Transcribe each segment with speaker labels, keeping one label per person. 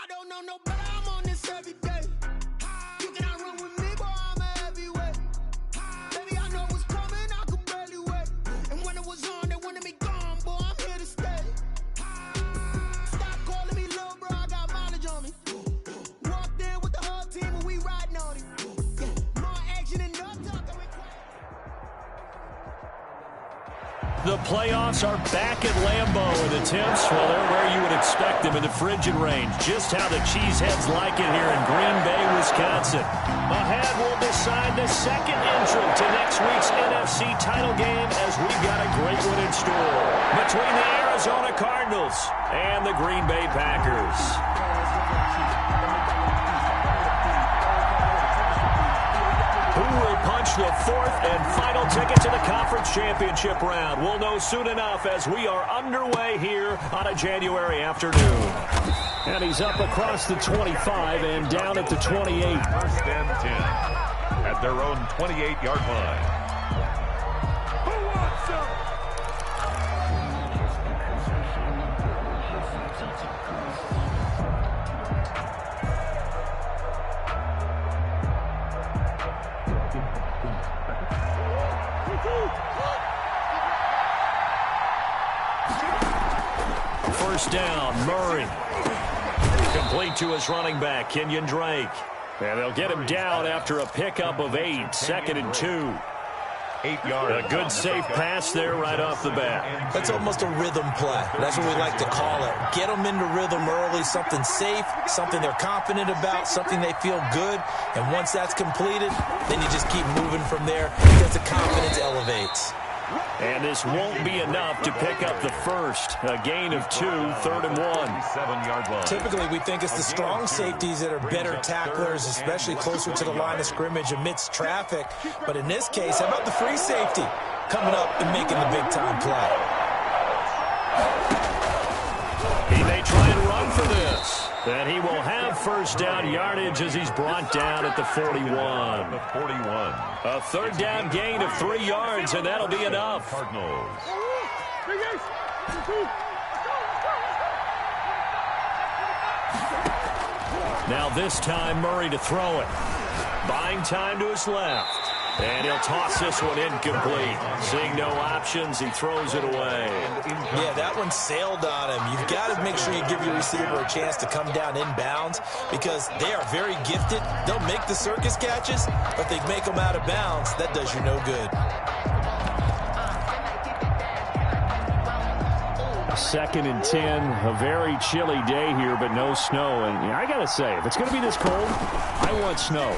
Speaker 1: I don't know no better, I'm on this every day. You cannot run with me, boy, I'm a heavyweight. Baby, I know what's coming, I could barely wait. And when it was on, they wanted me gone, boy, I'm here to stay. Stop calling me little bro, I got mileage on me. Walked in with the whole team and we riding on it. More action and no talking.
Speaker 2: The playoffs are back at Lambeau, and the temps, well, they're where you would expect them in the frigid range. Just how the Cheeseheads like it here in Green Bay, Wisconsin. Ahead, we'll decide the second entrant to next week's NFC title game as we've got a great one in store between the Arizona Cardinals and the Green Bay Packers. Who will punch the fourth and final ticket to the conference championship round? We'll know soon enough as we are underway here on a January afternoon. And he's up across the 25 and down at the 28.
Speaker 3: First and 10 at their own 28-yard line. Who wants some?
Speaker 2: First down, Murray. Complete to his running back, Kenyon Drake. And they'll get him down after a pickup of 8, 2nd and 2.
Speaker 3: 8 yards.
Speaker 2: A good safe pass there right off the bat.
Speaker 4: That's almost a rhythm play. That's what we like to call it. Get them into rhythm early, something safe, something they're confident about, something they feel good. And once that's completed, then you just keep moving from there because the confidence elevates.
Speaker 2: And this won't be enough to pick up the first. A gain of 2, 3rd and 1.
Speaker 3: 7-yard line.
Speaker 4: Typically, we think it's the strong safeties that are better tacklers, especially closer to the line of scrimmage amidst traffic. But in this case, how about the free safety coming up and making the big-time play?
Speaker 2: He may try and run for this. And he will have first down yardage as he's brought down at the 41.
Speaker 3: The 41.
Speaker 2: A third down gain of 3 yards, and that'll be enough.
Speaker 3: Cardinals.
Speaker 2: Now this time, Murray to throw it. Buying time to his left. And he'll toss this one incomplete. Seeing no options, he throws it away.
Speaker 4: Yeah, that one sailed on him. You've got to make sure you give your receiver a chance to come down inbounds because they are very gifted. They'll make the circus catches, but they make them out of bounds. That does you no good.
Speaker 2: 2nd and 10, a very chilly day here, but no snow. And I got to say, if it's going to be this cold, I want snow.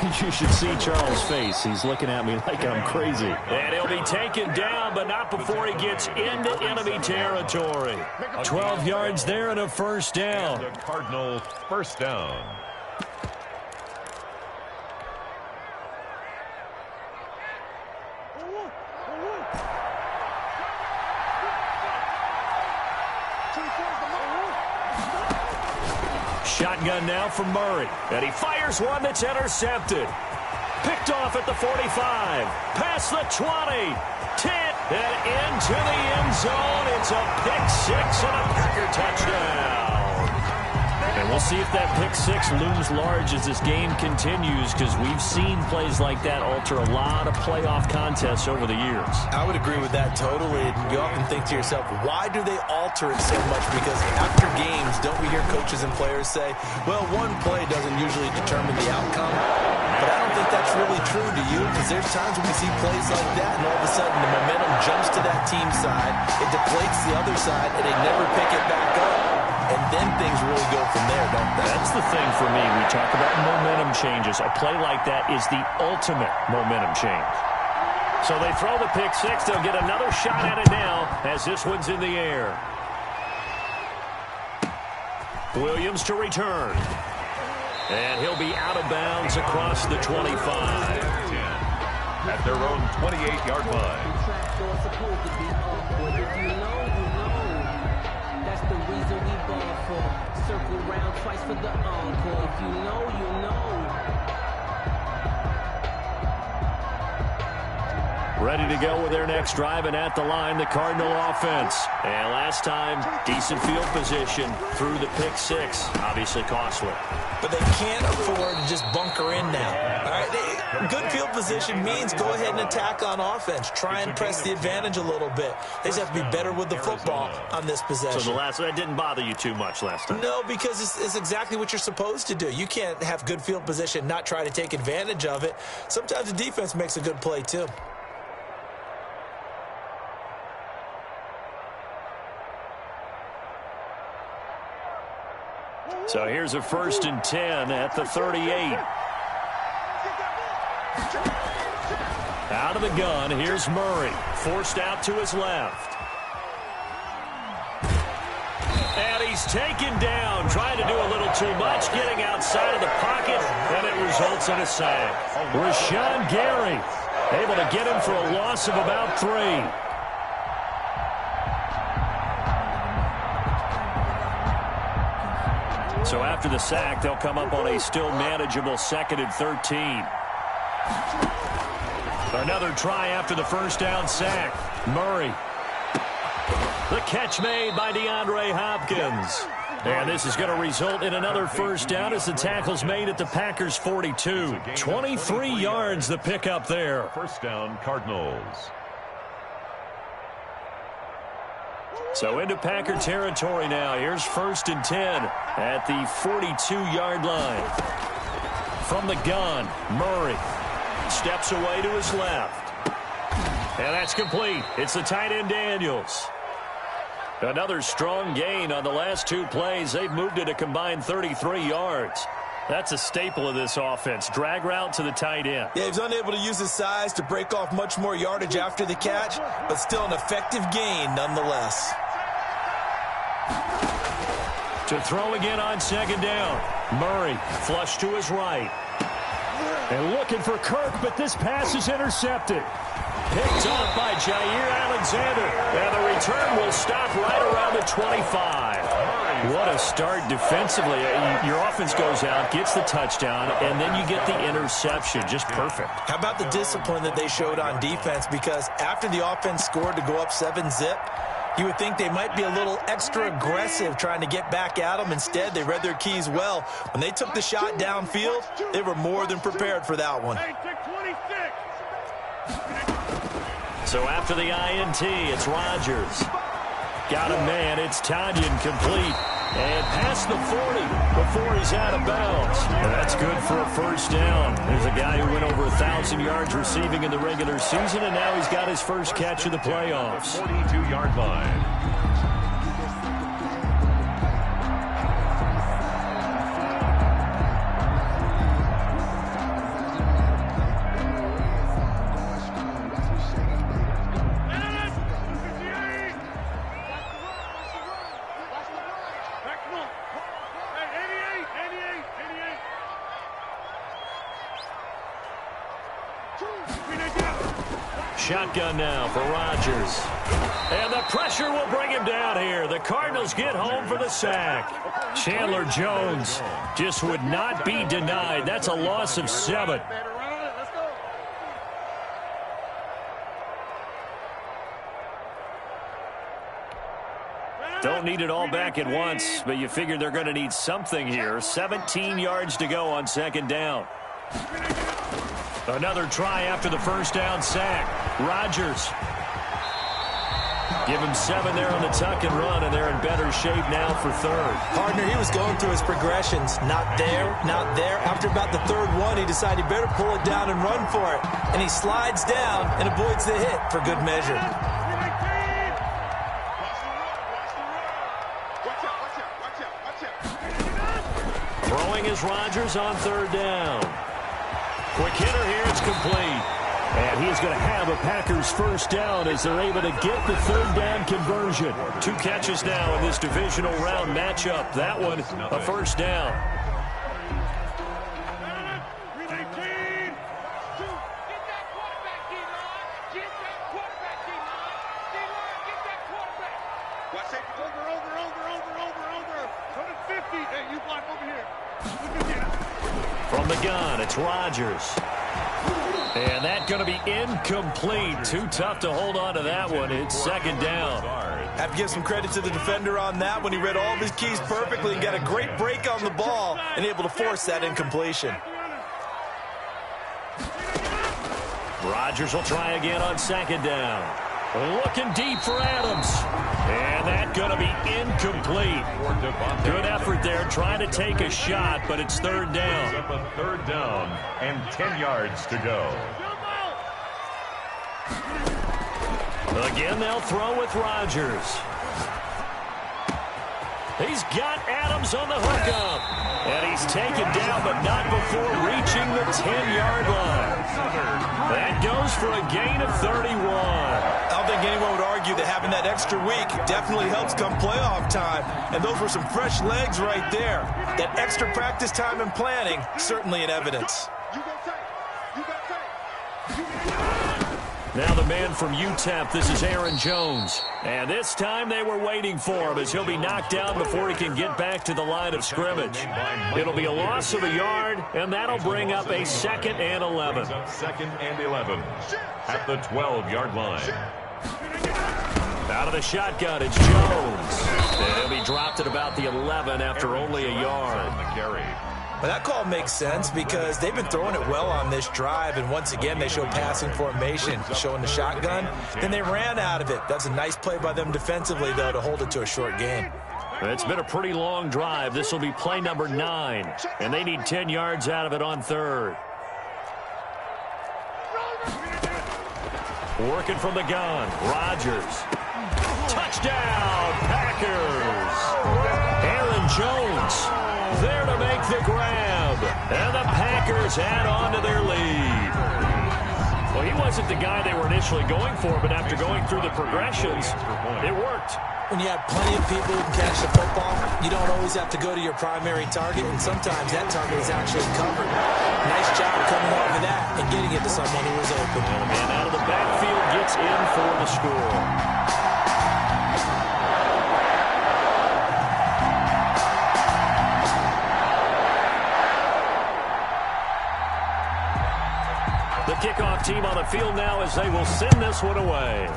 Speaker 2: You should see Charles' face. He's looking at me like I'm crazy. And he'll be taken down, but not before he gets into enemy territory. 12 yards there and a first down.
Speaker 3: The Cardinals first down.
Speaker 2: Shotgun now from Murray. And he fires one that's intercepted. Picked off at the 45. Past the 20. 10. And into the end zone. It's a pick 6 and a Packer touchdown. And we'll see if that pick 6 looms large as this game continues because we've seen plays like that alter a lot of playoff contests over the years.
Speaker 4: I would agree with that totally. You often think to yourself, why do they alter it so much? Because after games, don't we hear coaches and players say, well, one play doesn't usually determine the outcome. But I don't think that's really true to you because there's times when we see plays like that and all of a sudden the momentum jumps to that team side, it deflates the other side, and they never pick it back up. And then things really go from there, don't they?
Speaker 2: That's the thing for me. We talk about momentum changes. A play like that is the ultimate momentum change. So they throw the pick 6. They'll get another shot at it now as this one's in the air. Williams to return. And he'll be out of bounds across the 25.
Speaker 3: At their own 28-yard line.
Speaker 5: Circle round twice for the encore. If you know, you know.
Speaker 2: Ready to go with their next drive, and at the line, the Cardinal offense. And last time, decent field position through the pick six. Obviously costly.
Speaker 4: But they can't afford to just bunker in now. All right, good field position means go ahead and attack on offense. Try and press the advantage a little bit. They just have to be better with the football on this possession.
Speaker 2: So that didn't bother you too much last time?
Speaker 4: No, because it's exactly what you're supposed to do. You can't have good field position, not try to take advantage of it. Sometimes the defense makes a good play too.
Speaker 2: So here's a 1st and 10 at the 38. Out of the gun, here's Murray. Forced out to his left. And he's taken down, trying to do a little too much, getting outside of the pocket, and it results in a sack. Rashawn Gary able to get him for a loss of about 3. So after the sack, they'll come up on a still manageable 2nd and 13. Another try after the first down sack. Murray. The catch made by DeAndre Hopkins. And this is going to result in another first down as the tackle's made at the Packers' 42. 23 yards the pickup there.
Speaker 3: First down, Cardinals.
Speaker 2: So into Packer territory now. Here's 1st and 10 at the 42-yard line. From the gun, Murray steps away to his left. And that's complete. It's the tight end Daniels. Another strong gain on the last 2 plays. They've moved it a combined 33 yards. That's a staple of this offense. Drag route to the tight end.
Speaker 4: Yeah, he's unable to use his size to break off much more yardage after the catch, but still an effective gain nonetheless.
Speaker 2: To throw again on 2nd down. Murray flush to his right. And looking for Kirk, but this pass is intercepted. Picked off by Jair Alexander. And the return will stop right around the 25. What a start defensively. Your offense goes out, gets the touchdown, and then you get the interception. Just perfect.
Speaker 4: How about the discipline that they showed on defense? Because after the offense scored to go up 7-zip, you would think they might be a little extra aggressive trying to get back at them. Instead, they read their keys well. When they took the shot downfield, they were more than prepared for that one.
Speaker 2: So after the INT, it's Rodgers. Got a man. It's Tanyan complete. And past the 40 before he's out of bounds. And that's good for a first down. There's a guy who went over 1,000 yards receiving in the regular season, and now he's got his first catch of the playoffs.
Speaker 3: 42-yard line.
Speaker 2: Shotgun now for Rodgers. And the pressure will bring him down here. The Cardinals get home for the sack. Chandler Jones just would not be denied. That's a loss of 7. Don't need it all back at once, but you figure they're going to need something here. 17 yards to go on 2nd down. Another try after the first down sack. Rodgers. Give him 7 there on the tuck and run, and they're in better shape now for 3rd.
Speaker 4: Partner, he was going through his progressions. Not there, not there. After about the 3rd one, he decided he better pull it down and run for it. And he slides down and avoids the hit for good measure.
Speaker 2: Throwing is Rodgers on 3rd down. Quick hitter here, it's complete. And he is going to have a Packers first down as they're able to get the 3rd down conversion. 2 catches now in this divisional round matchup. That one, a first down. From the gun, it's Rodgers. And that's going to be incomplete. Too tough to hold on to that one. It's second down.
Speaker 4: Have to give some credit to the defender on that when he read all of his keys perfectly and got a great break on the ball and able to force that incompletion.
Speaker 2: Rodgers will try again on second down. Looking deep for Adams. And that's going to be incomplete. Good effort there trying to take a shot, but it's third down.
Speaker 3: Up a third down and 10 yards to go.
Speaker 2: Again, they'll throw with Rodgers. He's got Adams on the hookup. And he's taken down, but not before reaching the 10-yard line. That goes for a gain of 31.
Speaker 4: I don't think anyone would argue that having that extra week definitely helps come playoff time. And those were some fresh legs right there. That extra practice time and planning, certainly in evidence.
Speaker 2: Now the man from UTEP, this is Aaron Jones. And this time they were waiting for him as he'll be knocked down before he can get back to the line of scrimmage. It'll be a loss of a yard, and that'll bring up a 2nd and 11.
Speaker 3: Second and 11 at the 12-yard line.
Speaker 2: Out of the shotgun, it's Jones. And he'll be dropped at about the 11 after only a yard.
Speaker 3: On the carry.
Speaker 4: But that call makes sense because they've been throwing it well on this drive, and once again they show passing formation, showing the shotgun. Then they ran out of it. That's a nice play by them defensively, though, to hold it to a short gain.
Speaker 2: It's been a pretty long drive. This will be play number 9, and they need 10 yards out of it on third. Working from the gun, Rodgers. Touchdown, Packers! Aaron Jones there to make the grab, and the Packers add on to their lead. Well, he wasn't the guy they were initially going for, but after going through the progressions, it worked.
Speaker 4: When you have plenty of people who can catch the football, you don't always have to go to your primary target, and sometimes that target is actually covered. Nice job coming off of that and getting it to someone who was open.
Speaker 2: And the man out of the backfield gets in for the score. The kickoff team on the field now as they will send this one away.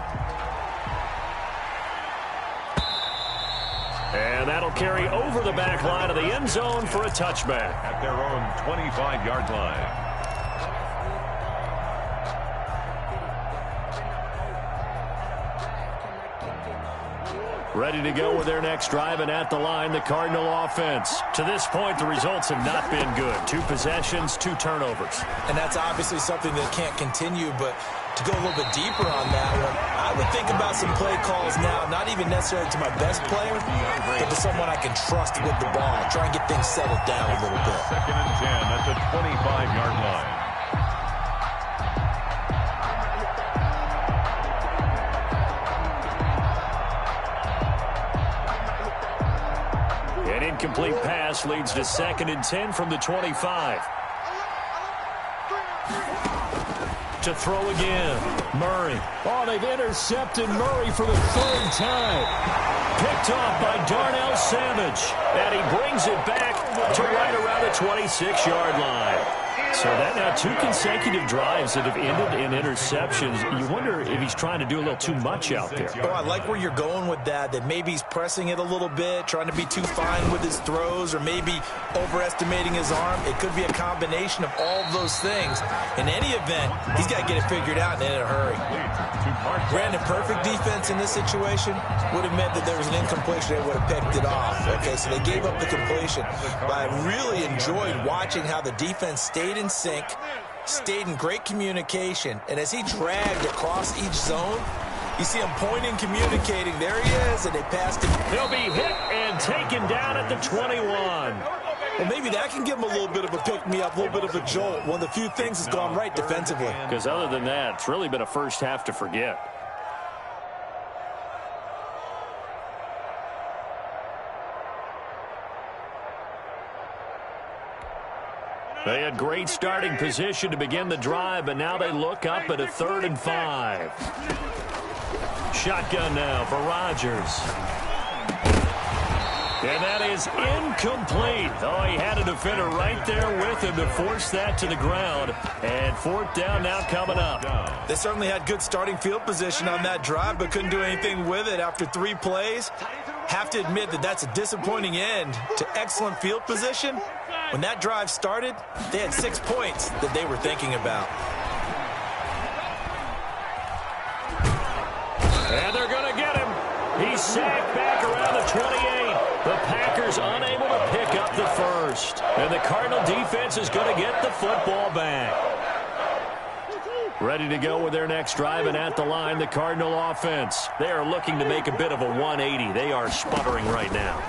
Speaker 2: And that'll carry over the back line of the end zone for a touchback.
Speaker 3: At their own 25-yard line.
Speaker 2: Ready to go with their next drive, and at the line, the Cardinal offense. To this point, the results have not been good. 2 possessions, 2 turnovers.
Speaker 4: And that's obviously something that can't continue, but to go a little bit deeper on that one, I would think about some play calls now, not even necessarily to my best player, but to someone I can trust with the ball. Try and get things settled down a little bit.
Speaker 3: 2nd and 10 at the 25-yard line.
Speaker 2: An incomplete pass leads to 2nd and 10 from the 25. To throw again, Murray. Oh, they've intercepted Murray for the 3rd time. Picked off by Darnell Savage. And he brings it back to right around the 26-yard line. So that now 2 consecutive drives that have ended in interceptions. You wonder if he's trying to do a little too much out there.
Speaker 4: Oh, I like where you're going with that maybe he's pressing it a little bit, trying to be too fine with his throws, or maybe overestimating his arm. It could be a combination of all of those things. In any event, he's got to get it figured out and in a hurry. Granted, perfect defense in this situation would have meant that there was an incompletion. They would have picked it off. Okay, so they gave up the completion. But I really enjoyed watching how the defense stayed in sync, stayed in great communication, and as he dragged across each zone, you see him pointing, communicating. There he is, and they passed him.
Speaker 2: He'll be hit and taken down at the 21.
Speaker 4: Well, maybe that can give him a little bit of a pick-me-up, a little bit of a jolt. One of the few things that's gone right defensively.
Speaker 2: Because other than that, it's really been a first half to forget. They had great starting position to begin the drive, but now they look up at a 3rd and 5. Shotgun now for Rodgers. And that is incomplete. Oh, he had a defender right there with him to force that to the ground. And fourth down now coming up.
Speaker 4: They certainly had good starting field position on that drive, but couldn't do anything with it after 3 plays. Have to admit that that's a disappointing end to excellent field position. When that drive started, they had 6 points that they were thinking about.
Speaker 2: And they're going to get him. He's sacked back around the 28. The Packers unable to pick up the first. And the Cardinal defense is going to get the football back. Ready to go with their next drive, and at the line, the Cardinal offense. They are looking to make a bit of a 180. They are sputtering right now.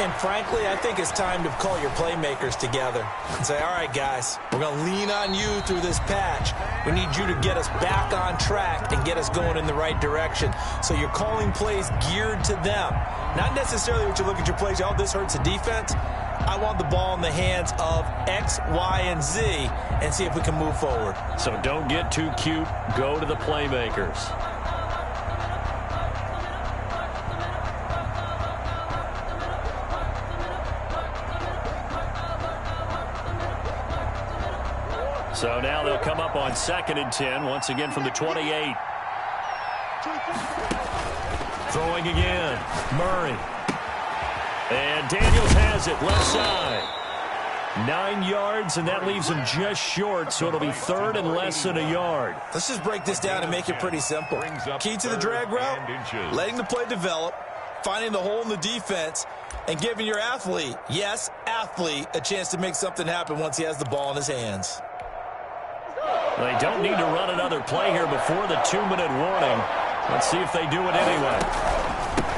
Speaker 4: And frankly, I think it's time to call your playmakers together and say, all right, guys, we're going to lean on you through this patch. We need you to get us back on track and get us going in the right direction. So you're calling plays geared to them. Not necessarily what you look at your plays, oh, this hurts the defense. I want the ball in the hands of X, Y, and Z and see if we can move forward.
Speaker 2: So don't get too cute. Go to the playmakers. So now they'll come up on 2nd and 10, once again from the 28. Throwing again, Murray. And Daniels has it, left side. 9 yards, and that leaves him just short, so it'll be 3rd and less than a yard.
Speaker 4: Let's just break this down and make it pretty simple. Key to the drag route, letting the play develop, finding the hole in the defense, and giving your athlete, yes, athlete, a chance to make something happen once he has the ball in his hands.
Speaker 2: They don't need to run another play here before the 2-minute warning. Let's see if they do it anyway.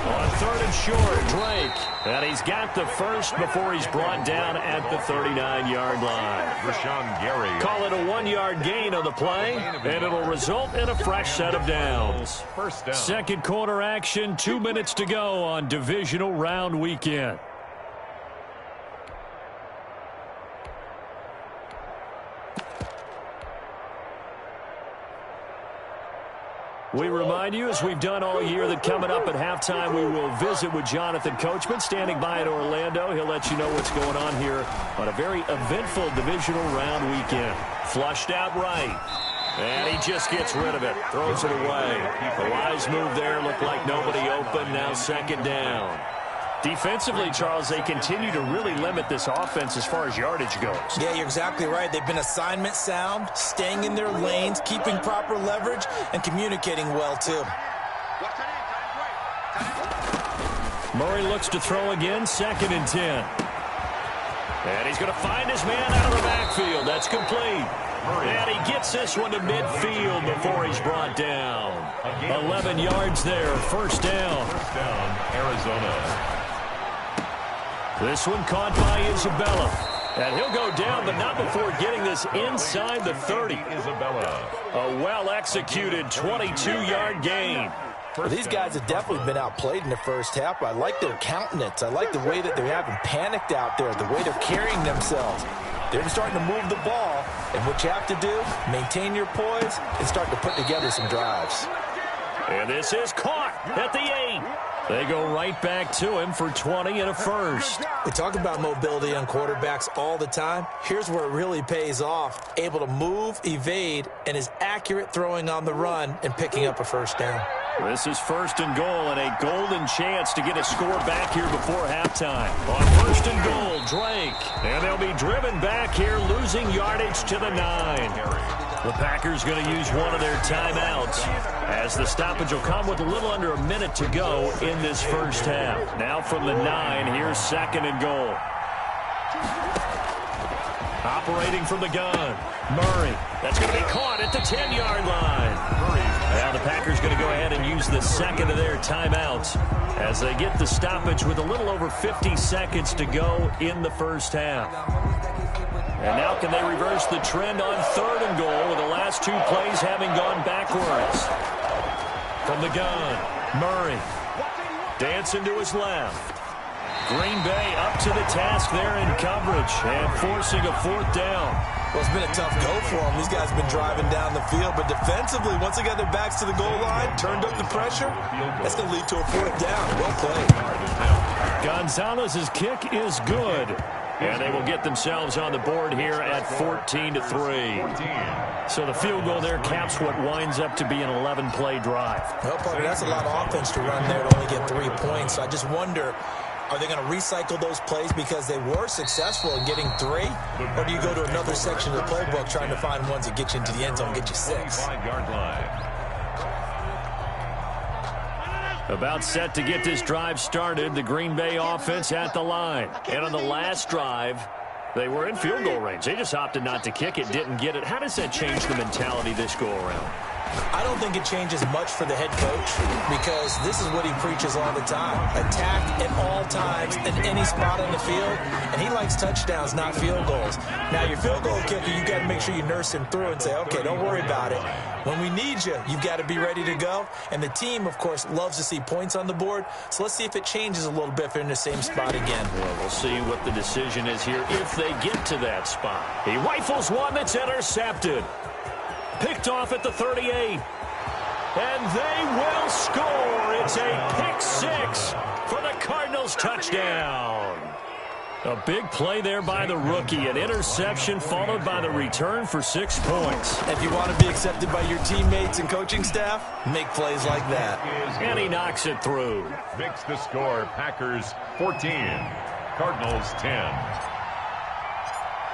Speaker 2: On 3rd and short, Drake. And he's got the first before he's brought down at the 39-yard line.
Speaker 3: Rashawn Gary.
Speaker 2: Call it a 1-yard gain on the play, and it'll result in a fresh set of downs.
Speaker 3: First down.
Speaker 2: Second quarter action, 2 minutes to go on divisional round weekend. We remind you, as we've done all year, that coming up at halftime, we will visit with Jonathan Coachman, standing by in Orlando. He'll let you know what's going on here on a very eventful divisional round weekend. Flushed out right. And he just gets rid of it. Throws it away. A wise move there. Looked like nobody open. Now 2nd down. Defensively, Charles, they continue to really limit this offense as far as yardage goes.
Speaker 4: Yeah, you're exactly right. They've been assignment sound, staying in their lanes, keeping proper leverage, and communicating well, too.
Speaker 2: Murray looks to throw again, 2nd and 10. And he's going to find his man out of the backfield. That's complete. And he gets this one to midfield before he's brought down. 11 yards there, 1st down.
Speaker 3: First down, Arizona.
Speaker 2: This one caught by Isabella. And he'll go down, but not before getting this inside the 30.
Speaker 3: Isabella.
Speaker 2: A well-executed 22-yard gain.
Speaker 4: Well, these guys have definitely been outplayed in the first half. I like their countenance. I like the way that they're having panicked out there, the way they're carrying themselves. They're starting to move the ball, and what you have to do, maintain your poise and start to put together some drives.
Speaker 2: And this is caught at the 8. They go right back to him for 20 and a first.
Speaker 4: We talk about mobility on quarterbacks all the time. Here's where it really pays off. Able to move, evade, and is accurate throwing on the run and picking up a first down.
Speaker 2: This is 1st and goal, and a golden chance to get a score back here before halftime. On 1st and goal, Drake. And they'll be driven back here, losing yardage to the 9. The Packers going to use one of their timeouts, as the stoppage will come with a little under a minute to go in this first half. Now from the 9, here's 2nd and goal. Operating from the gun, Murray. That's going to be caught at the 10-yard line. Now the Packers going to go ahead and use the 2nd of their timeouts as they get the stoppage with a little over 50 seconds to go in the first half. And now can they reverse the trend on 3rd and goal with the last 2 plays having gone backwards? From the gun, Murray. Dancing to his left. Green Bay up to the task there in coverage and forcing a 4th down.
Speaker 4: Well, it's been a tough go for them. These guys have been driving down the field, but defensively, once they got their backs to the goal line, turned up the pressure, that's going to lead to a 4th down. Well played.
Speaker 2: Gonzalez's kick is good. And they will get themselves on the board here at 14-3. So the field goal there caps what winds up to be an 11-play drive.
Speaker 4: Well, partner, that's a lot of offense to run there to only get 3 points. So I just wonder, are they going to recycle those plays because they were successful in getting 3? Or do you go to another section of the playbook trying to find ones that get you into the end zone and get you 6?
Speaker 2: About set to get this drive started, the Green Bay offense at the line. And on the last drive, they were in field goal range. They just opted not to kick it, didn't get it. How does that change the mentality this go-around?
Speaker 4: I don't think it changes much for the head coach because this is what he preaches all the time. Attack at all times in any spot on the field, and he likes touchdowns, not field goals. Now, your field goal kicker, you got to make sure you nurse him through and say, okay, don't worry about it. When we need you, you've got to be ready to go. And the team, of course, loves to see points on the board. So let's see if it changes a little bit if they're in the same spot again.
Speaker 2: Well, we'll see what the decision is here if they get to that spot. He rifles one that's intercepted. Picked off at the 38. And they will score. It's a pick 6 for the Cardinals touchdown. A big play there by the rookie. An interception followed by the return for 6 points.
Speaker 4: If you want to be accepted by your teammates and coaching staff, make plays like that.
Speaker 2: And he knocks it through.
Speaker 3: Makes the score Packers 14, Cardinals 10.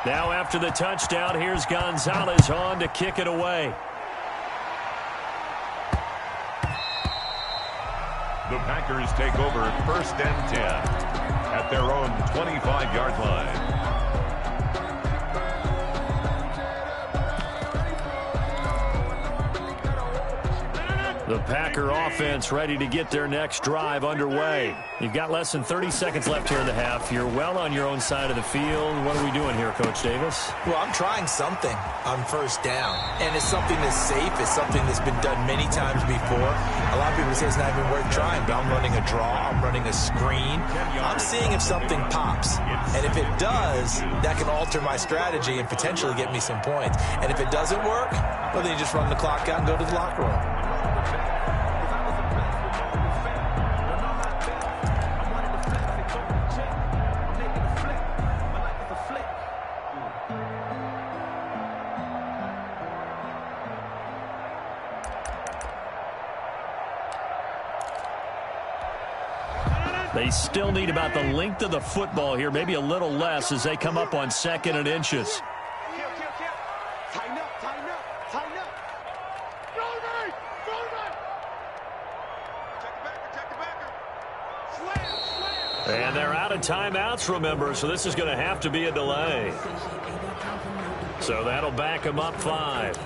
Speaker 2: Now after the touchdown, here's Gonzalez on to kick it away.
Speaker 3: The Packers take over 1st and 10 at their own 25-yard line.
Speaker 2: The Packer offense ready to get their next drive underway. You've got less than 30 seconds left here in the half. You're well on your own side of the field. What are we doing here, Coach Davis?
Speaker 4: Well, I'm trying something on 1st down. And it's something that's safe. It's something that's been done many times before. A lot of people say it's not even worth trying, but I'm running a draw. I'm running a screen. I'm seeing if something pops. And if it does, that can alter my strategy and potentially get me some points. And if it doesn't work, well, then you just run the clock out and go to the locker room.
Speaker 2: They still need about the length of the football here, maybe a little less as they come up on 2nd and inches.
Speaker 1: Tighten up, tighten up, tighten up. Protect the backer. Slam.
Speaker 2: And they're out of timeouts, remember, so this is going to have to be a delay. So that'll back them up 5.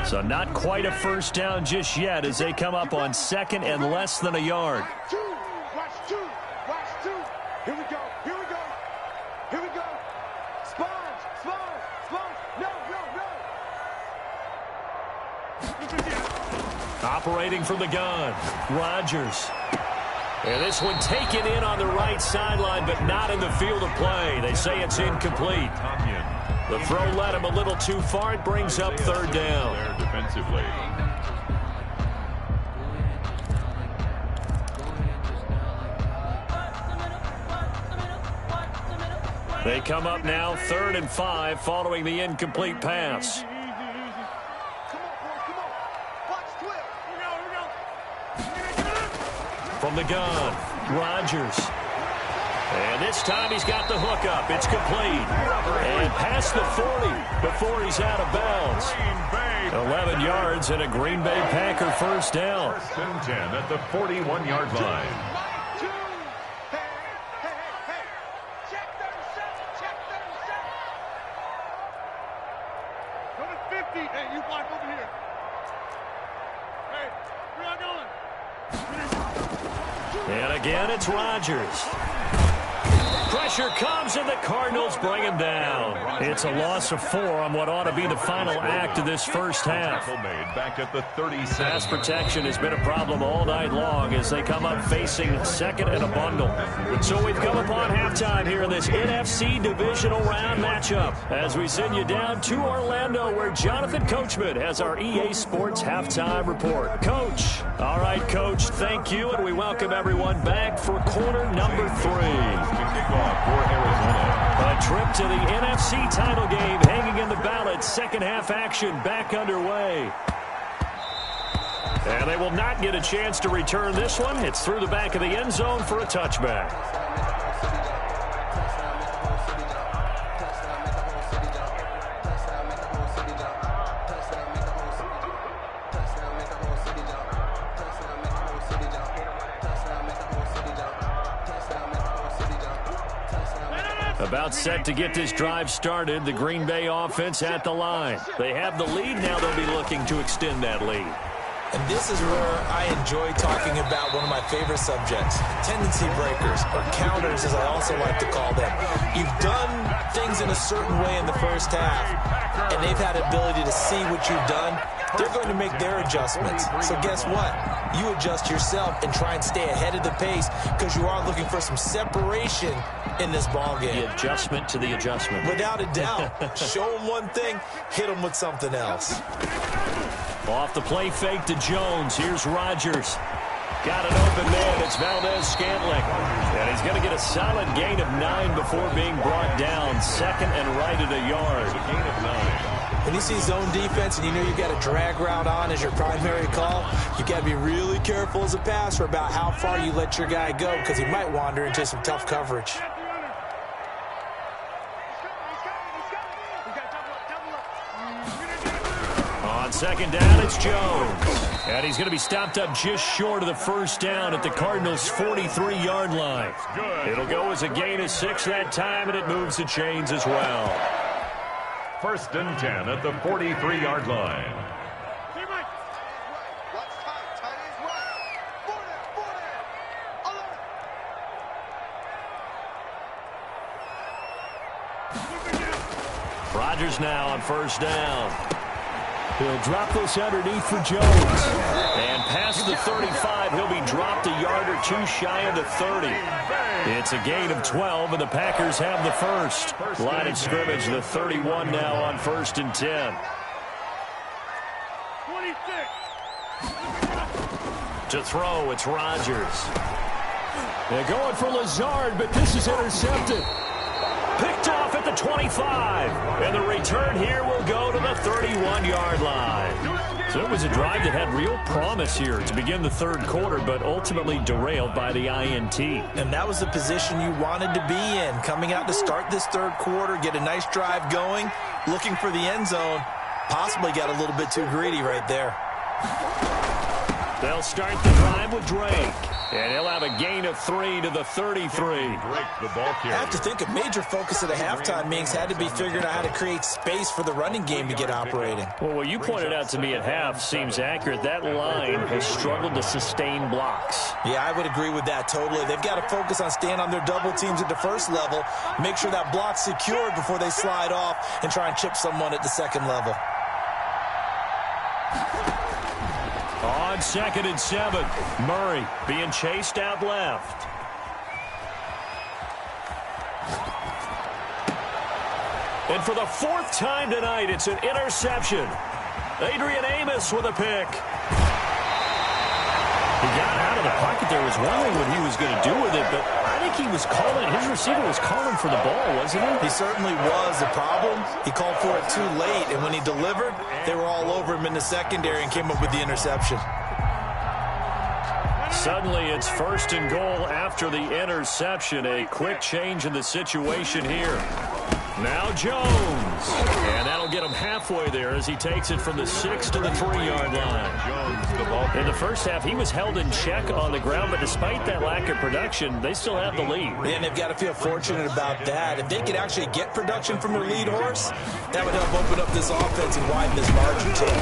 Speaker 2: So not quite a 1st down just yet as they come up on 2nd and less than a yard.
Speaker 1: Watch two. Here we go. Sponge. No.
Speaker 2: Operating from the gun, Rodgers. And this one taken in on the right sideline, but not in the field of play. They say it's incomplete. The throw led him a little too far. It brings up 3rd down.
Speaker 3: Defensively.
Speaker 2: They come up now 3rd and 5 following the incomplete pass. From the gun, Rodgers. And this time he's got the hook up. It's complete. And past the 40 before he's out of bounds. 11 yards and a Green Bay Packer 1st down.
Speaker 3: 1st and 10 at the 41-yard line.
Speaker 1: Check 37. Go to 50. Hey, you block over here. Hey, we're not going.
Speaker 2: And again, it's Rodgers. Pressure comes, and the Cardinals bring him down. It's a loss of 4 on what ought to be the final act of this first half.
Speaker 3: Back at the 37.
Speaker 2: Pass protection has been a problem all night long as they come up facing second and a bundle. So we've come upon halftime here in this NFC Divisional Round matchup as we send you down to Orlando where Jonathan Coachman has our EA Sports Halftime Report. Coach. All right, Coach, thank you, and we welcome everyone back for quarter number 3. A trip to the NFC title game hanging in the balance. Second half action back underway. And they will not get a chance to return this one. It's through the back of the end zone for a touchback. About set to get this drive started. The Green Bay offense at the line. They have the lead. Now they'll be looking to extend that lead.
Speaker 4: And this is where I enjoy talking about one of my favorite subjects, tendency breakers, or counters as I also like to call them. You've done things in a certain way in the first half, and they've had the ability to see what you've done. They're going to make their adjustments. So guess what? You adjust yourself and try and stay ahead of the pace because you are looking for some separation in this ball game.
Speaker 2: The adjustment to the adjustment.
Speaker 4: Without a doubt. Show them one thing, hit them with something else.
Speaker 2: Off the play fake to Jones. Here's Rodgers. Got an open man. It's Valdez-Scantling. And he's going to get a solid gain of 9 before being brought down. Second and right at a yard. A gain of 9.
Speaker 4: When you see zone defense and you know you've got a drag route on as your primary call, you got to be really careful as a passer about how far you let your guy go because he might wander into some tough coverage.
Speaker 2: On second down, it's Jones. And he's going to be stopped up just short of the first down at the Cardinals' 43-yard line. It'll go as a gain of 6 that time, and it moves the chains as well.
Speaker 3: First and 10 at the 43-yard line.
Speaker 2: Rodgers now on first down. He'll drop this underneath for Jones. And past the 35, he'll be dropped a yard or 2 shy of the 30. It's a gain of 12, and the Packers have the first. Line of scrimmage, the 31 now on first and 10. 26. To throw, it's Rodgers. They're going for Lazard, but this is intercepted. Picked off at the 25. And the return here will go to the 31-yard line. So it was a drive that had real promise here to begin the third quarter, but ultimately derailed by the INT.
Speaker 4: And that was the position you wanted to be in. Coming out to start this third quarter, get a nice drive going, looking for the end zone. Possibly got a little bit too greedy right there.
Speaker 2: They'll start the drive with Drake. And he'll have a gain of 3 to the 33.
Speaker 4: I have to think a major focus at a halftime means had to be figuring out how to create space for the running game to get operating.
Speaker 2: Well, what you pointed out to me at half seems accurate. That line has struggled to sustain blocks.
Speaker 4: Yeah, I would agree with that totally. They've got to focus on staying on their double teams at the first level, make sure that block's secured before they slide off and try and chip someone at the second level.
Speaker 2: On second and 7, Murray being chased out left. And for the 4th time tonight, it's an interception. Adrian Amos with a pick. He got out of the pocket there. Was wondering what he was going to do with it, but I think he was calling. His receiver was calling for the ball, wasn't he?
Speaker 4: He certainly was. The problem, he called for it too late, and when he delivered, they were all over him in the secondary and came up with the interception.
Speaker 2: Suddenly, it's first and goal after the interception. A quick change in the situation here. Now Jones. And that'll get him halfway there as he takes it from the 6 to the 3-yard line. In the first half, he was held in check on the ground, but despite that lack of production, they still have the lead.
Speaker 4: And they've got to feel fortunate about that. If they could actually get production from their lead horse, that would help open up this offense and widen this margin too.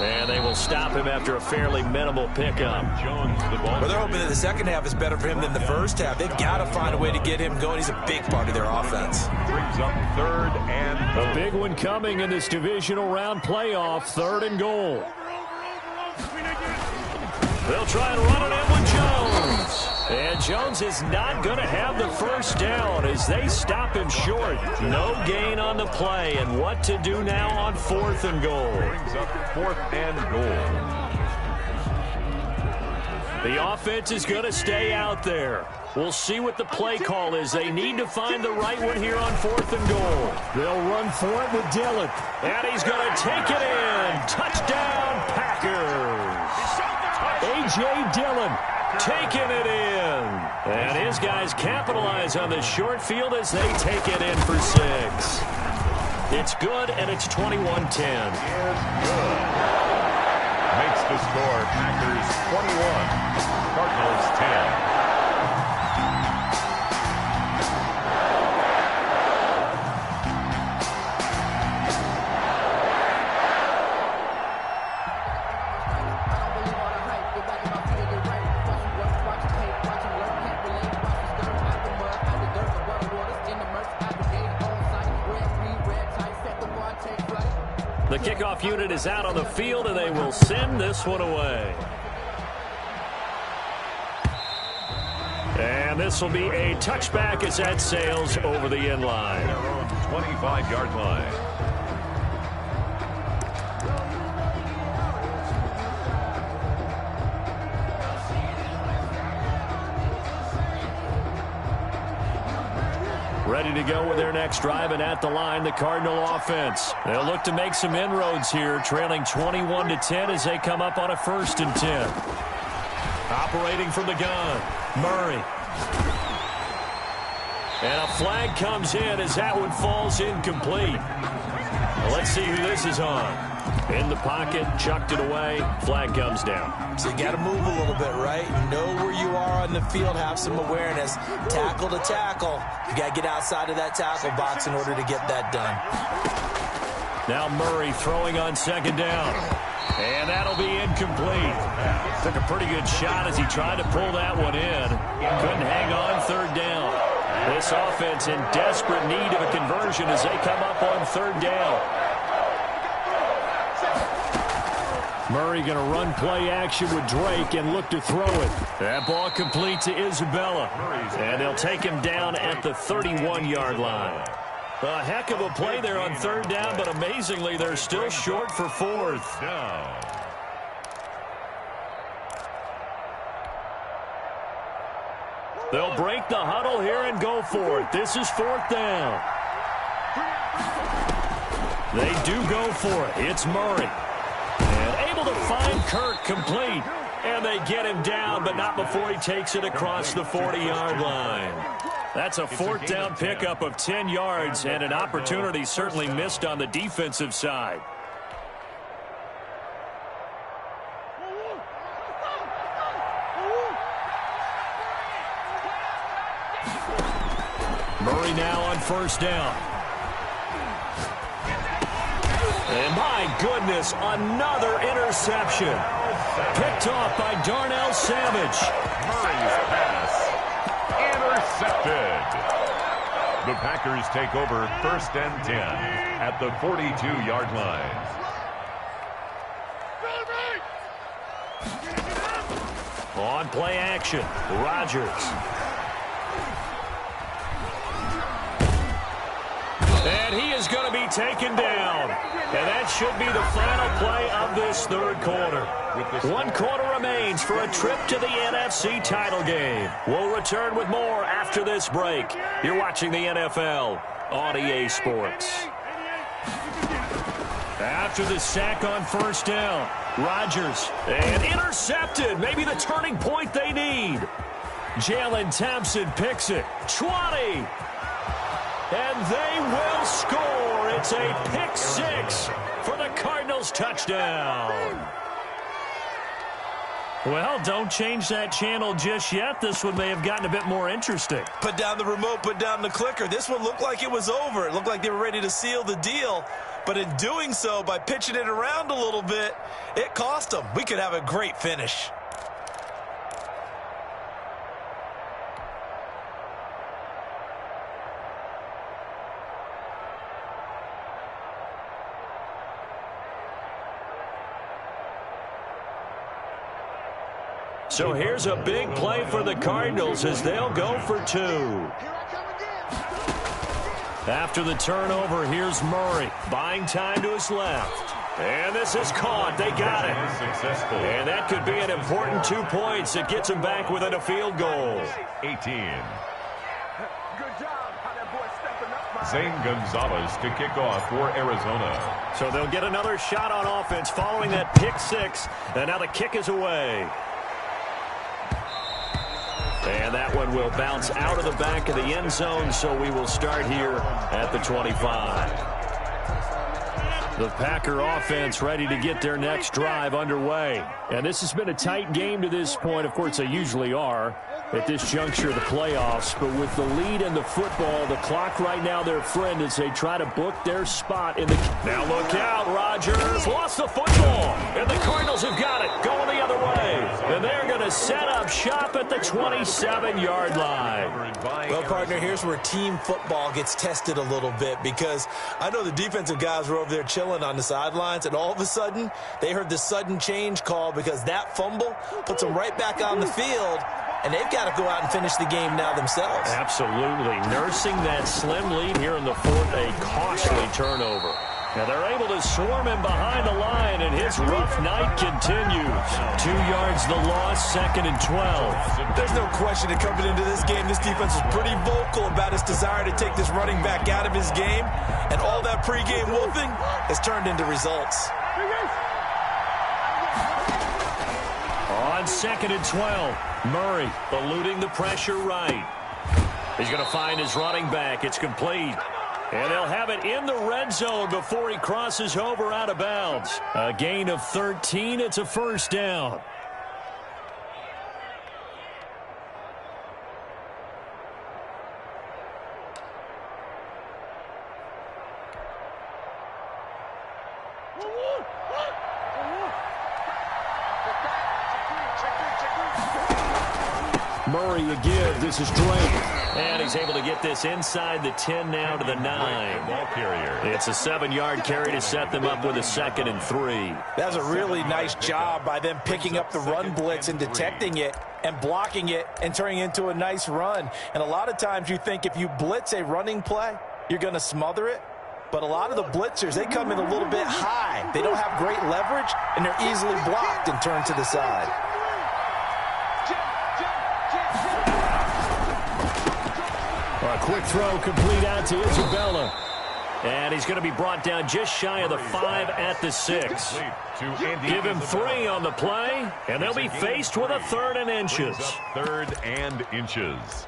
Speaker 2: And they will stop him after a fairly minimal pickup.
Speaker 3: Jones, the ball.
Speaker 4: Well, they're hoping that the second half is better for him than the first half. They've got to find a way to get him going. He's a big part of their offense.
Speaker 3: Brings up 3rd and goal.
Speaker 2: A big one coming in this divisional round playoff, 3rd and goal. They'll try and run it in with Jones. And Jones is not going to have the first down as they stop him short. No gain on the play. And what to do now on 4th and goal.
Speaker 3: Brings up 4th and goal.
Speaker 2: The offense is going to stay out there. We'll see what the play call is. They need to find the right one here on 4th and goal. They'll run for it with Dillon. And he's going to take it in. Touchdown, Packers. A.J. Dillon taking it in. And his guys capitalize on the short field as they take it in for 6. It's good, and it's 21-10.
Speaker 3: Makes the score Packers 21, Cardinals 10.
Speaker 2: The kickoff unit is out on the field, and they will send this one away. And this will be a touchback as that sails over the end line.
Speaker 3: Their own 25-yard line.
Speaker 2: Ready to go with their next drive, and at the line, the Cardinal offense. They'll look to make some inroads here, trailing 21-10 as they come up on a 1st and 10. Operating from the gun, Murray. And a flag comes in as that one falls incomplete. Well, let's see who this is on. In the pocket, chucked it away, flag comes down.
Speaker 4: So you got to move a little bit, right? Know where you are on the field, have some awareness. Tackle to tackle. You got to get outside of that tackle box in order to get that done.
Speaker 2: Now Murray throwing on 2nd down. And that'll be incomplete. Took a pretty good shot as he tried to pull that one in. Couldn't hang on 3rd down. This offense in desperate need of a conversion as they come up on 3rd down. Murray going to run play action with Drake and look to throw it. That ball complete to Isabella. And they'll take him down at the 31-yard line. A heck of a play there on 3rd down, but amazingly, they're still short for 4th. They'll break the huddle here and go for it. This is 4th down. They do go for it. It's Murray. And able to find Kirk complete. And they get him down, but not before he takes it across the 40-yard line. That's a 4th down pickup of 10 yards and an opportunity certainly missed on the defensive side. Murray now on 1st down. And my goodness, another interception. Picked off by Darnell Savage.
Speaker 3: Murray's pass intercepted. The Packers take over 1st and 10 at the 42-yard line.
Speaker 2: On play action, Rodgers. And he is going to be taken down. And that should be the final play of this 3rd quarter. 1 quarter remains for a trip to the NFC title game. We'll return with more after this break. You're watching the NFL on EA Sports. After the sack on 1st down, Rodgers. And intercepted. Maybe the turning point they need. Jalen Thompson picks it. 20. And they will score. It's a pick 6 for the Cardinals touchdown. Well, don't change that channel just yet. This one may have gotten a bit more interesting.
Speaker 4: Put down the remote, put down the clicker. This one looked like it was over. It looked like they were ready to seal the deal. But in doing so, by pitching it around a little bit, it cost them. We could have a great finish.
Speaker 2: So here's a big play for the Cardinals as they'll go for 2. After the turnover, here's Murray, buying time to his left. And this is caught. They got it.
Speaker 3: Successful.
Speaker 2: And that could be an important 2 points. It gets them back within a field goal.
Speaker 3: 18. Zane Gonzalez to kick off for Arizona.
Speaker 2: So they'll get another shot on offense following that pick 6. And now the kick is away. And that one will bounce out of the back of the end zone, so we will start here at the 25. The Packer offense ready to get their next drive underway. And this has been a tight game to this point. Of course, they usually are at this juncture of the playoffs. But with the lead in the football, the clock right now their friend as they try to book their spot in the... Now look out, Rodgers lost the football. And the Cardinals have got it going the other way. And they're going to set up shop at the 27-yard line.
Speaker 4: Well, partner, here's where team football gets tested a little bit, because I know the defensive guys were over there chilling on the sidelines, and all of a sudden they heard the sudden change call because that fumble puts them right back on the field, and they've got to go out and finish the game now themselves.
Speaker 2: Absolutely. Nursing that slim lead here in the fourth, a costly turnover. Now they're able to swarm him behind the line, and his rough night continues. 2 yards the loss, 2nd and 12.
Speaker 4: There's no question that coming into this game, this defense was pretty vocal about its desire to take this running back out of his game, and all that pregame wolfing has turned into results.
Speaker 2: On 2nd and 12, Murray eluding the pressure right. He's going to find his running back. It's complete. And they'll have it in the red zone before he crosses over out of bounds. A gain of 13. It's a first down. Murray again. This is Drake. And he's able to get this inside the 10 now to the 9.
Speaker 3: Ball carrier.
Speaker 2: It's a 7-yard carry to set them up with a 2nd and 3.
Speaker 4: That's a really nice job by them picking up the run blitz and detecting it and blocking it and turning it into a nice run. And a lot of times you think if you blitz a running play, you're going to smother it. But a lot of the blitzers, they come in a little bit high. They don't have great leverage, and they're easily blocked and turned to the side.
Speaker 2: A quick throw complete out to Isabella. And he's going to be brought down just shy of the 5 at the 6. Give him 3 on the play, and they'll be faced with a 3rd and inches.
Speaker 3: 3rd and inches.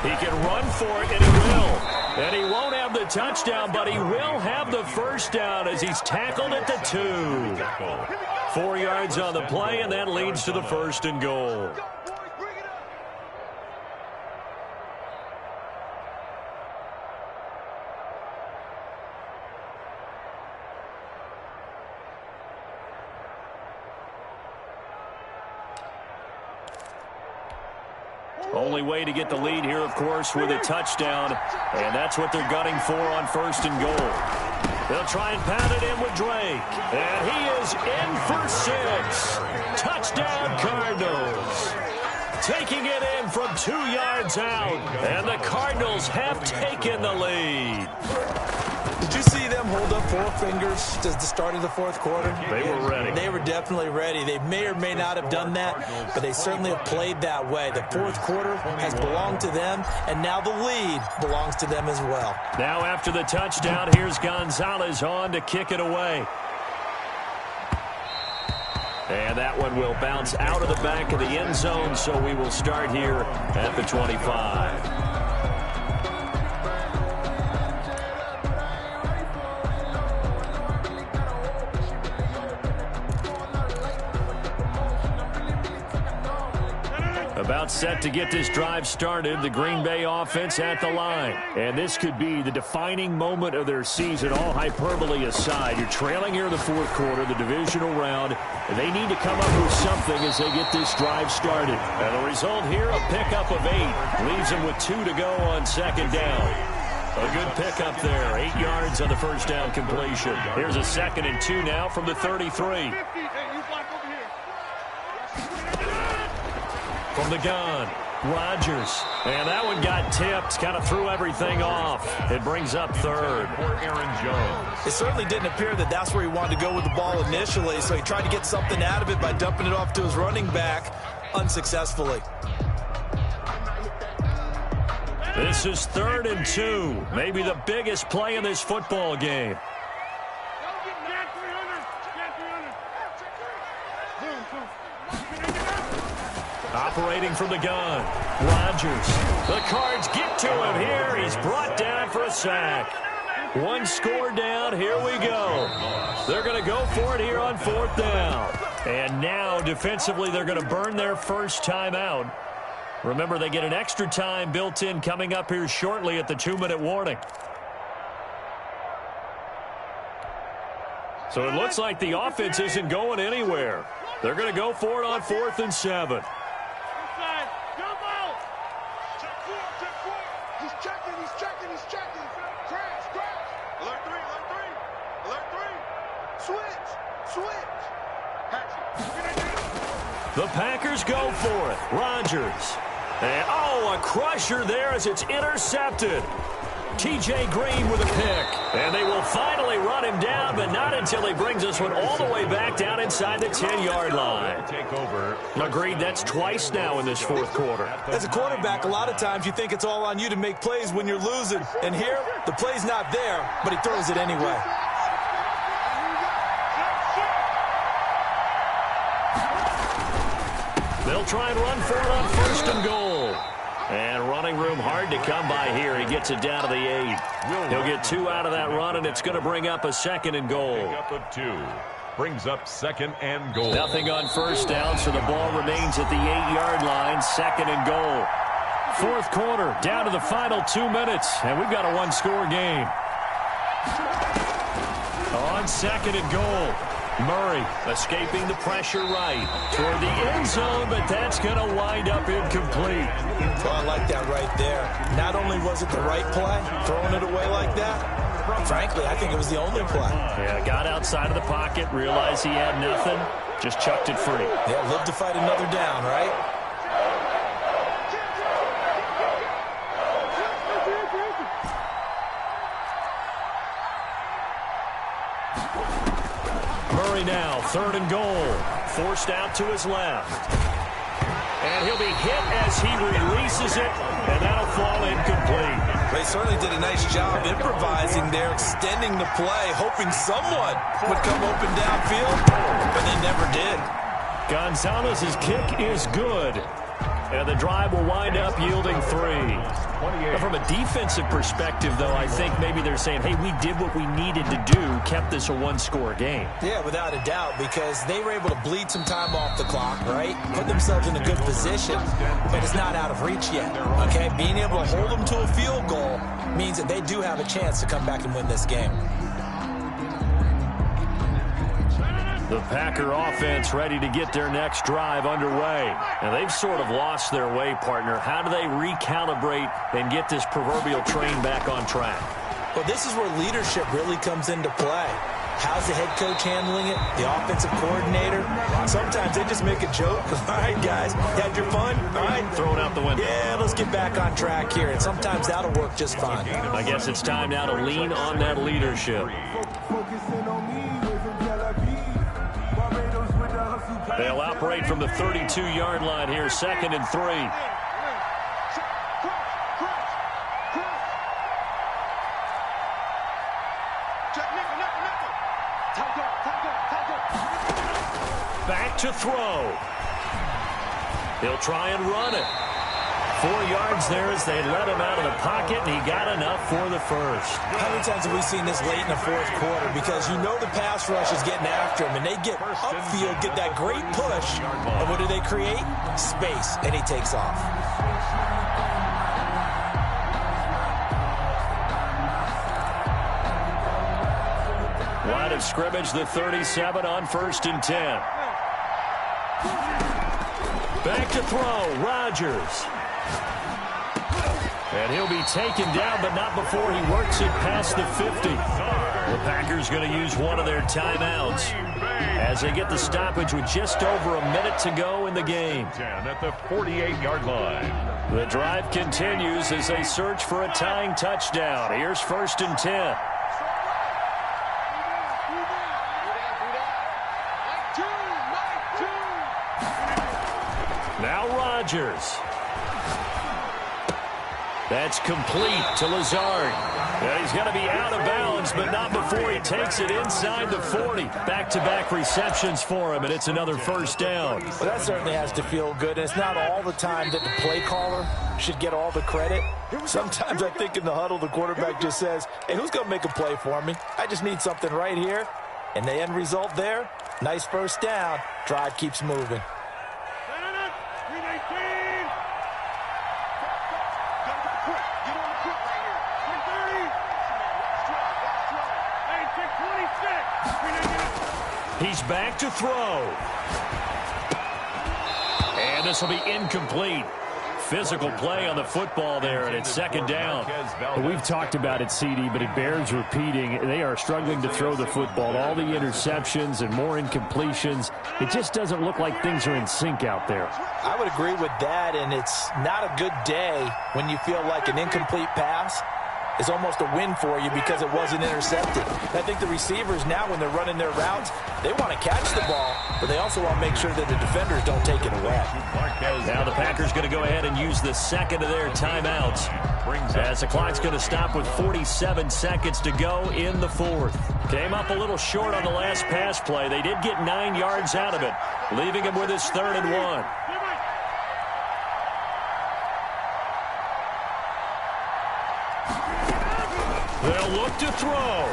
Speaker 2: He can run for it, and he will. And he won't have the touchdown, but he will have the first down as he's tackled at the 2. 4 yards on the play, and that leads to the 1st and goal. Only way to get the lead here, of course, with a touchdown. And that's what they're gunning for on 1st and goal. They'll try and pound it in with Drake. And he is in for 6. Touchdown, Cardinals. Taking it in from 2 yards out. And the Cardinals have taken the lead.
Speaker 4: Did you see them hold up 4 fingers at the start of the 4th quarter?
Speaker 2: They were ready.
Speaker 4: They were definitely ready. They may or may not have done that, but they certainly have played that way. The 4th quarter has belonged to them, and now the lead belongs to them as well.
Speaker 2: Now after the touchdown, here's Gonzalez on to kick it away. And that one will bounce out of the back of the end zone, so we will start here at the 25. About set to get this drive started, the Green Bay offense at the line. And this could be the defining moment of their season, all hyperbole aside. You're trailing here in the fourth quarter, the divisional round. They need to come up with something as they get this drive started. And the result here, a pickup of 8. Leaves them with 2 to go on second down. A good pickup there, 8 yards on the first down completion. Here's a 2nd and 2 now from the 33. From the gun, Rodgers. And that one got tipped, kind of threw everything off. It brings up 3rd.
Speaker 3: For Aaron Jones.
Speaker 4: It certainly didn't appear that that's where he wanted to go with the ball initially, so he tried to get something out of it by dumping it off to his running back unsuccessfully.
Speaker 2: This is 3rd and 2, maybe the biggest play in this football game. Operating from the gun, Rodgers. The Cards get to him here. He's brought down for a sack. 1 score down. Here we go. They're going to go for it here on 4th down. And now, defensively, they're going to burn their first time out. Remember, they get an extra time built in coming up here shortly at the 2-minute warning. So it looks like the offense isn't going anywhere. They're going to go for it on 4th and 7. The Packers go for it. Rodgers. And, a crusher there as it's intercepted. T.J. Green with a pick. And they will finally run him down, but not until he brings this one all the way back down inside the 10-yard line.
Speaker 3: Take over.
Speaker 2: Agreed, that's twice now in this fourth quarter.
Speaker 4: As a quarterback, a lot of times you think it's all on you to make plays when you're losing. And here, the play's not there, but he throws it anyway.
Speaker 2: They'll try and run for it on 1st and goal. And running room hard to come by here. He gets it down to the 8. He'll get 2 out of that run, and it's going to bring up a 2nd and goal.
Speaker 3: Pick up of 2. Brings up 2nd and goal.
Speaker 2: Nothing on first down, so the ball remains at the 8-yard line. 2nd and goal. Fourth quarter, down to the final 2 minutes, and we've got a 1-score game. On 2nd and goal. Murray escaping the pressure right toward the end zone, but that's going to wind up incomplete.
Speaker 4: Well, I like that right there. Not only was it the right play, throwing it away like that, frankly, I think it was the only play.
Speaker 2: Yeah, got outside of the pocket, realized he had nothing, just chucked it free.
Speaker 4: Yeah, live to fight another down, right?
Speaker 2: Now, 3rd and goal. Forced out to his left. And he'll be hit as he releases it, and that'll fall incomplete.
Speaker 4: They certainly did a nice job improvising there, extending the play, hoping someone would come open downfield, but they never did.
Speaker 2: Gonzalez's kick is good, and the drive will wind up yielding 3. From a defensive perspective, though, I think maybe they're saying, hey, we did what we needed to do, kept this a 1-score game.
Speaker 4: Yeah, without a doubt, because they were able to bleed some time off the clock, right? Put themselves in a good position, but it's not out of reach yet, okay? Being able to hold them to a field goal means that they do have a chance to come back and win this game.
Speaker 2: The Packer offense ready to get their next drive underway. And they've sort of lost their way, partner. How do they recalibrate and get this proverbial train back on track?
Speaker 4: Well, this is where leadership really comes into play. How's the head coach handling it? The offensive coordinator? Sometimes they just make a joke. All right, guys, had your fun? All right.
Speaker 2: Throw it out the window.
Speaker 4: Yeah, let's get back on track here. And sometimes that'll work just fine.
Speaker 2: I guess it's time now to lean on that leadership. They'll operate from the 32-yard line here, 2nd and 3. Back to throw. He'll try and run it. 4 yards there as they let him out of the pocket, and he got enough for the first.
Speaker 4: How many times have we seen this late in the fourth quarter? Because you know the pass rush is getting after him, and they get upfield, get that great push, and what do they create? Space, and he takes off.
Speaker 2: Line of scrimmage, the 37 on 1st and 10. Back to throw, Rodgers. And he'll be taken down, but not before he works it past the 50. The Packers going to use one of their timeouts as they get the stoppage with just over a minute to go in the game.
Speaker 3: At the 48-yard line.
Speaker 2: The drive continues as they search for a tying touchdown. Here's 1st and 10. Now Rodgers. That's complete to Lazard. And he's going to be out of bounds, but not before he takes it inside the 40. Back-to-back receptions for him, and it's another first down.
Speaker 4: Well, that certainly has to feel good. And it's not all the time that the play caller should get all the credit. Sometimes I think in the huddle, the quarterback just says, hey, who's going to make a play for me? I just need something right here. And the end result there, nice first down. Drive keeps moving.
Speaker 2: He's back to throw. And this will be incomplete. Physical play on the football there, and it's 2nd down.
Speaker 6: We've talked about it, CD, but it bears repeating. They are struggling to throw the football. All the interceptions and more incompletions. It just doesn't look like things are in sync out there.
Speaker 4: I would agree with that, and it's not a good day when you feel like an incomplete pass is almost a win for you because it wasn't intercepted. And I think the receivers now, when they're running their routes, they want to catch the ball, but they also want to make sure that the defenders don't take it away.
Speaker 2: Now the Packers going to go ahead and use the second of their timeouts as the clock's going to stop with 47 seconds to go in the 4th. Came up a little short on the last pass play. They did get 9 yards out of it, leaving him with his 3rd and 1. They'll look to throw.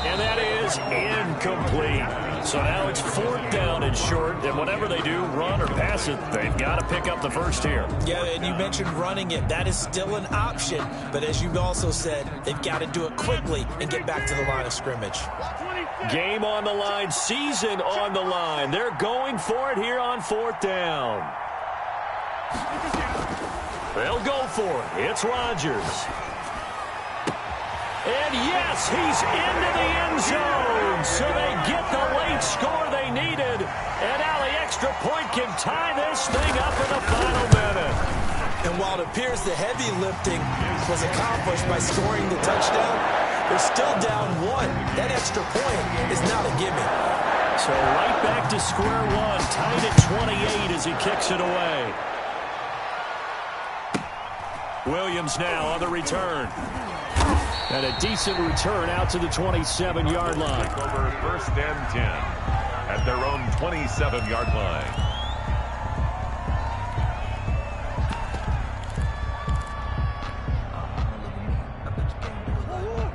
Speaker 2: And that is incomplete. So now it's 4th down and short, and whatever they do, run or pass it, they've got to pick up the first here.
Speaker 4: Yeah, and you mentioned running it. That is still an option. But as you also said, they've got to do it quickly and get back to the line of scrimmage.
Speaker 2: Game on the line, season on the line. They're going for it here on 4th down. They'll go for it. It's Rodgers. And yes, he's into the end zone. So they get the late score they needed. And now the extra point can tie this thing up in the final minute.
Speaker 4: And while it appears the heavy lifting was accomplished by scoring the touchdown, they're still down 1. That extra point is not a gimme.
Speaker 2: So right back to square one, tied at 28 as he kicks it away. Williams now on the return. And a decent return out to the 27-yard line.
Speaker 3: Over 1st and 10 at their own 27-yard line.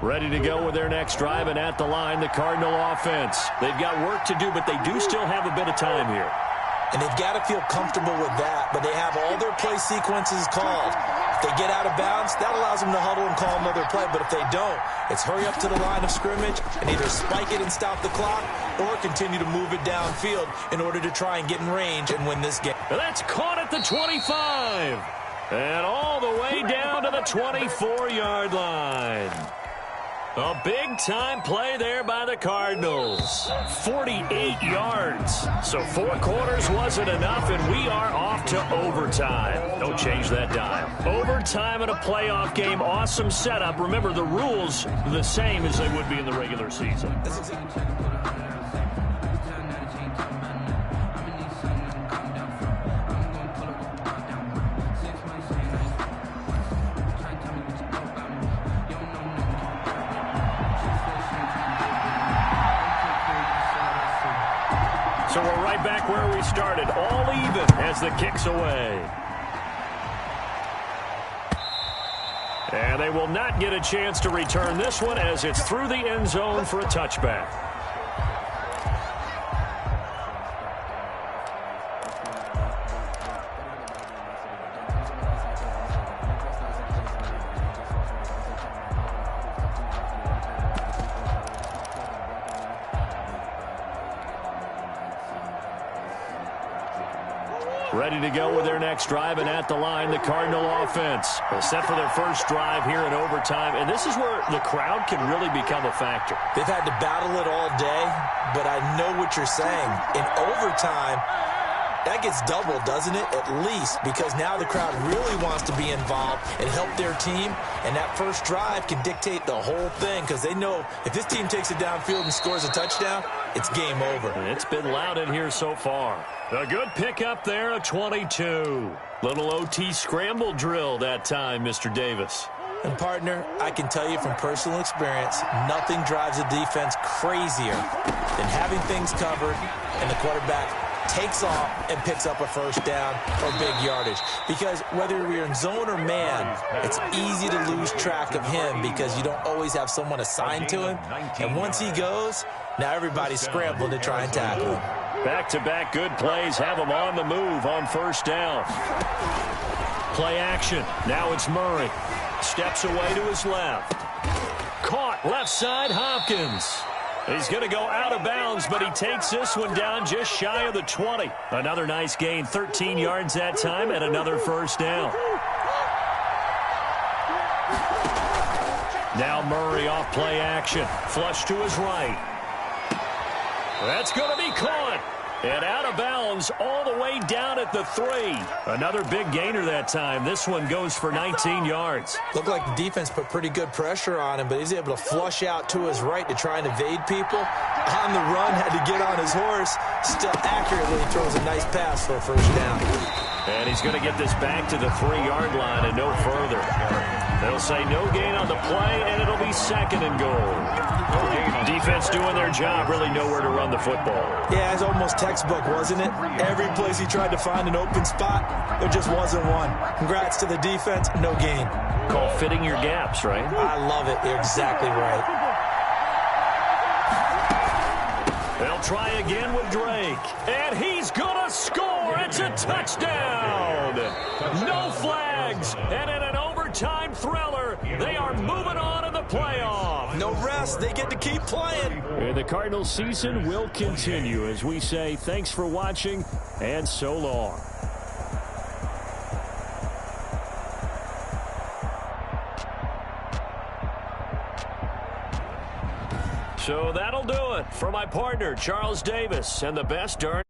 Speaker 2: Ready to go with their next drive, and at the line, the Cardinal offense. They've got work to do, but they do still have a bit of time here.
Speaker 4: And they've got to feel comfortable with that, but they have all their play sequences called. If they get out of bounds, that allows them to huddle and call another play. But if they don't, it's hurry up to the line of scrimmage and either spike it and stop the clock or continue to move it downfield in order to try and get in range and win this game.
Speaker 2: That's caught at the 25. And all the way down to the 24-yard line. A big-time play there by the Cardinals. 48 yards. So 4 quarters wasn't enough, and we are off to overtime. Don't change that dime. Overtime in a playoff game. Awesome setup. Remember, the rules are the same as they would be in the regular season. So we're right back where we started, all even as the kick's away. And they will not get a chance to return this one as it's through the end zone for a touchback. Ready to go with their next drive, and at the line, the Cardinal offense. They're set for their first drive here in overtime, and this is where the crowd can really become a factor.
Speaker 4: They've had to battle it all day, but I know what you're saying. In overtime, that gets doubled, doesn't it? At least, because now the crowd really wants to be involved and help their team, and that first drive can dictate the whole thing because they know if this team takes it downfield and scores a touchdown, it's game over.
Speaker 2: And it's been loud in here so far. A good pickup there, a 22. Little OT scramble drill that time, Mr. Davis.
Speaker 4: And, partner, I can tell you from personal experience, nothing drives a defense crazier than having things covered and the quarterback takes off and picks up a first down or big yardage. Because whether you're in zone or man, it's easy to lose track of him because you don't always have someone assigned to him. And once he goes, now everybody's scrambling to try and tackle him.
Speaker 2: Back-to-back good plays have him on the move on first down. Play action. Now it's Murray. Steps away to his left. Caught left side, Hopkins. He's going to go out of bounds, but he takes this one down just shy of the 20. Another nice gain, 13 yards that time, and another first down. Now Murray off play action. Flush to his right. That's going to be caught. And out of bounds all the way down at the 3. Another big gainer that time. This one goes for 19 yards.
Speaker 4: Looked like the defense put pretty good pressure on him, but he's able to flush out to his right to try and evade people. On the run, had to get on his horse. Still accurately throws a nice pass for a first down.
Speaker 2: And he's going to get this back to the 3-yard line and no further. They'll say no gain on the play, and it'll be second and goal. Defense doing their job, really nowhere to run the football.
Speaker 4: Yeah, it's almost textbook, wasn't it? Every place he tried to find an open spot, there just wasn't one. Congrats to the defense, no gain.
Speaker 2: Call fitting your gaps, right?
Speaker 4: I love it. You're exactly right.
Speaker 2: They'll try again with Drake. And he's going to score. It's a touchdown. No flags. And in an overtime thriller, they are moving on in the playoff.
Speaker 4: No rest. They get to keep playing.
Speaker 6: And the Cardinals season will continue as we say thanks for watching and so long. So that'll do it for my partner, Charles Davis, and the best darn